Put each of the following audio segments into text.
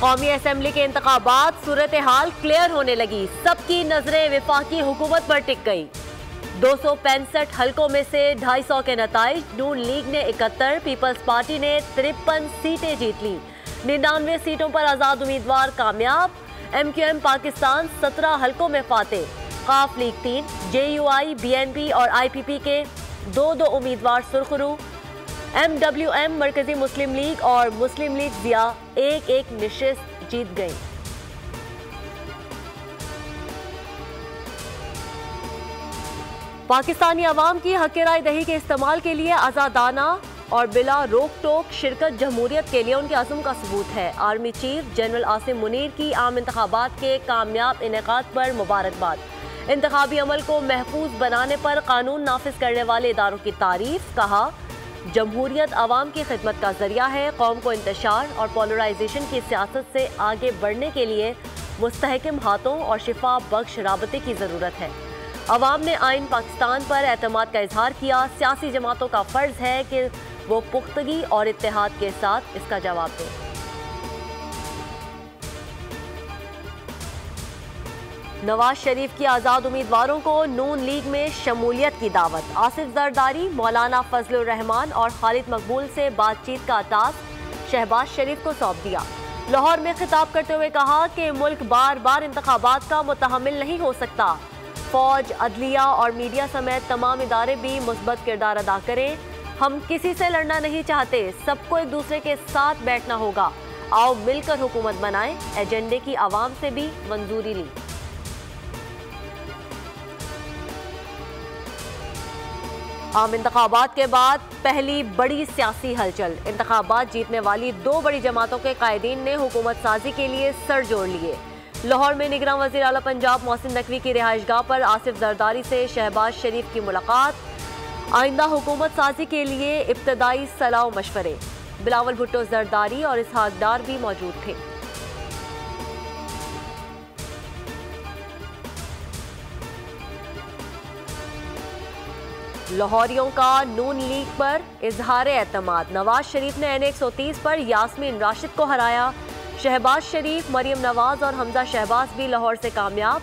कौमी असेंबली के इंतखाबात, सूरत हाल क्लियर होने लगी। सबकी नजरें विफाकी हुकूमत पर टिक गई। 265 हलकों में से 250 के नताइज। नून लीग ने 71, पीपल्स पार्टी ने 53 सीटें जीत ली। 99 सीटों पर आजाद उम्मीदवार कामयाब। MQM पाकिस्तान 17 हलकों में फाते। काफ लीग 3, JUI, BNP और IPP के 2-2 उम्मीदवार सुरखरू। MWM मरकजी मुस्लिम लीग और मुस्लिम लीग जिया 1-1 निशिस्त जीत गई। पाकिस्तानी अवाम की हक राय दही के इस्तेमाल के लिए आज़ादाना और बिला रोक टोक शिरकत जमहूरियत के लिए उनके अज़्म का सबूत है। Army chief general Asim Munir की आम इंतखाबात के कामयाब इनेकाद पर मुबारकबाद। इंतखाबी अमल को महफूज बनाने पर कानून नाफिज करने वाले इदारों की तारीफ। कहा, जमहूरियत अवाम की खिदमत का जरिया है। कौम को इंतशार और पोलराइजेशन की सियासत से आगे बढ़ने के लिए मुस्तहकम हाथों और शिफा बख्श राबते की ज़रूरत है। अवाम ने आइन पाकिस्तान पर एतमाद का इजहार किया। सियासी जमातों का फ़र्ज है कि वो पुख्तगी और इत्तेहाद के साथ इसका जवाब दें। नवाज शरीफ की आज़ाद उम्मीदवारों को नून लीग में शमूलियत की दावत। आसिफ जरदारी, मौलाना फजलुर रहमान और खालिद मकबूल से बातचीत का टास्क शहबाज शरीफ को सौंप दिया। लाहौर में खिताब करते हुए कहा कि मुल्क बार बार इंतखाबात का मुतहम्मिल नहीं हो सकता। फौज, अदलिया और मीडिया समेत तमाम इदारे भी मुस्बत किरदार अदा करें। हम किसी से लड़ना नहीं चाहते, सबको एक दूसरे के साथ बैठना होगा। आओ मिलकर हुकूमत बनाएं। एजेंडे की आवाम से भी मंजूरी ली। आम इंतखाबात के बाद पहली बड़ी सियासी हलचल। इंतखाबात जीतने वाली 2 बड़ी जमातों के कायदीन ने हुकूमत साजी के लिए सर जोड़ लिए। लाहौर में निगरान वज़ीर आला पंजाब मोहसिन नकवी की रिहाइशगाह पर आसिफ जरदारी से शहबाज शरीफ की मुलाकात। आइंदा हुकूमत साजी के लिए इब्तदाई सलाह व मशवरे। बिलावल भुट्टो जरदारी और इसहाक डार भी मौजूद थे। लाहौरियों का नून लीग पर इजहार एतमाद। नवाज शरीफ ने N130 पर यास्मीन राशिद को हराया। शहबाज शरीफ, मरियम नवाज और हमजा शहबाज भी लाहौर से कामयाब।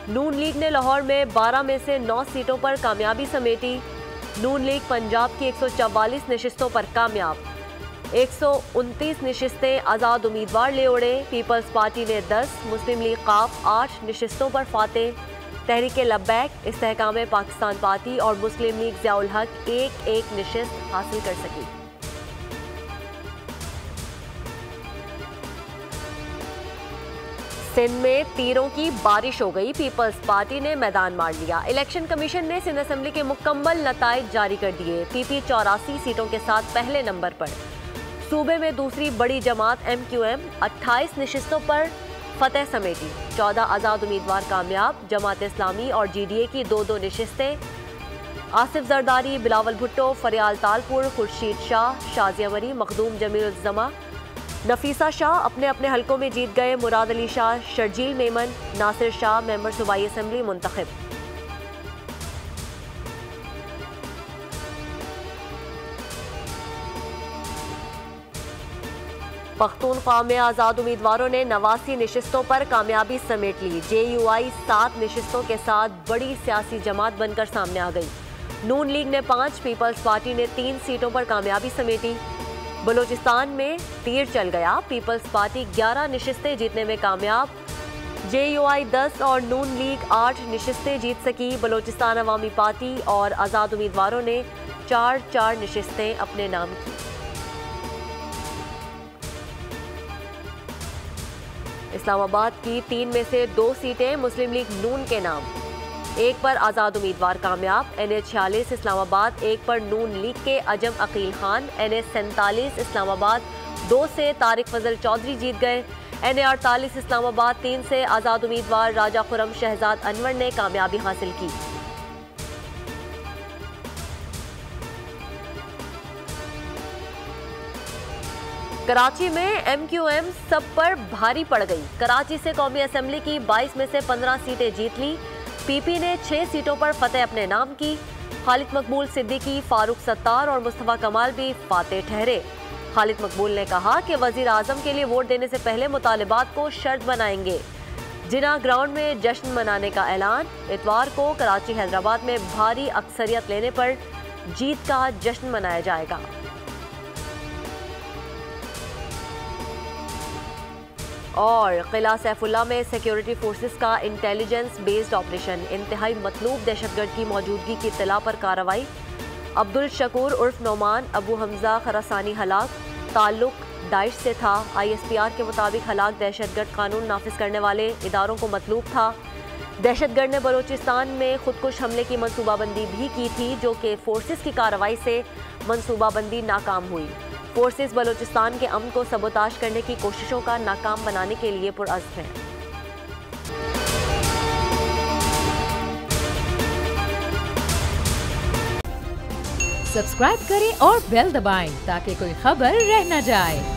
नून लीग ने लाहौर में 12 में से 9 सीटों पर कामयाबी समेटी। नून लीग पंजाब की 144 नशिस्तों पर कामयाब। 129 नशिस्तें आज़ाद उम्मीदवार ले उड़े। पीपल्स पार्टी ने 10, मुस्लिम लीग काफ 8 नशिस्तों पर फाते। तहरीक लब्बैक, इस्तेहकाम पाकिस्तान पार्टी और मुस्लिम लीग ज़ियाउल हक 1-1 नशिस्त हासिल कर सकी। सिंध में तीरों की बारिश हो गई। पीपल्स पार्टी ने मैदान मार लिया। इलेक्शन कमीशन ने सिंध असेंबली के मुकम्मल नताइज जारी कर दिए। PP 84 सीटों के साथ पहले नंबर पर। सूबे में दूसरी बड़ी जमात MQM 28 नशिस्तों पर फतेह समेटी। 14 आज़ाद उम्मीदवार कामयाब। जमात इस्लामी और GDA की 2-2 नशिस्तें। आसिफ जरदारी, बिलावल भुट्टो, फरियाल तालपुर, खुर्शीद शाह, शाजिया मरी, मखदूम जमील-उज़्ज़मा, नफीसा शाह अपने अपने हलकों में जीत गए। मुराद अली शाह, शर्जील मेमन, नासिर शाह मेंबर सूबाई असेंबली मुंतखब। पख्तूनख्वा में आज़ाद उम्मीदवारों ने 89 नशिस्तों पर कामयाबी समेट ली। JUI 7 नशिस्तों के साथ बड़ी सियासी जमात बनकर सामने आ गई। नून लीग ने 5, पीपल्स पार्टी ने 3 सीटों पर कामयाबी समेटी। बलूचिस्तान में तीर चल गया। पीपल्स पार्टी 11 नशिस्तें जीतने में कामयाब। JUI 10 और नून लीग 8 नशिस्तें जीत सकी। बलूचिस्तान अवामी पार्टी और आज़ाद उम्मीदवारों ने 4-4 नशिस्तें अपने नाम की। इस्लामाबाद की 3 में से 2 सीटें मुस्लिम लीग नून के नाम। 1 पर आज़ाद उम्मीदवार कामयाब। NH46 इस्लामाबाद 1 पर नून लीग के अजम अकील खान। NH47 इस्लामाबाद 2 से तारिक फजल चौधरी जीत गए। NA48 इस्लामाबाद 3 से आज़ाद उम्मीदवार राजा खुरम शहजाद अनवर ने कामयाबी हासिल की। कराची में MQM सब पर भारी पड़ गई। कराची से कौमी असेंबली की 22 में से 15 सीटें जीत ली। PP ने 6 सीटों पर फतेह अपने नाम की। खालिद मकबूल सिद्दीकी, फारूक सत्तार और मुस्तफा कमाल भी फातेह ठहरे। खालिद मकबूल ने कहा कि वजीर आजम के लिए वोट देने से पहले मुतालिबात को शर्त बनाएंगे। जिना ग्राउंड में जश्न मनाने का ऐलान। इतवार को कराची हैदराबाद में भारी अक्सरियत लेने पर जीत का जश्न मनाया जाएगा। और किला सैफुल्ला में सिक्योरिटी फोर्सेस का इंटेलिजेंस बेस्ड ऑपरेशन। इंतहाई मतलूब दहशतगर्द की मौजूदगी की इत्तला पर कार्रवाई। अब्दुल शकूर उर्फ नौमान अबू हमजा खरासानी हलाक, ताल्लुक दाइश से था। ISPR के मुताबिक हलाक दहशतगर्द कानून नाफिज करने वाले इदारों को मतलूब था। दहशतगर्द ने बलोचिस्तान में खुदकुश हमले की मनसूबाबंदी भी की थी, जो कि फोर्सेस की कार्रवाई से मनसूबाबंदी नाकाम हुई। फोर्सेस बलोचिस्तान के अमन को सबोताश करने की कोशिशों का नाकाम बनाने के लिए पुरअज़्म हैं। सब्सक्राइब करें और बेल दबाएं ताकि कोई खबर रह न जाए।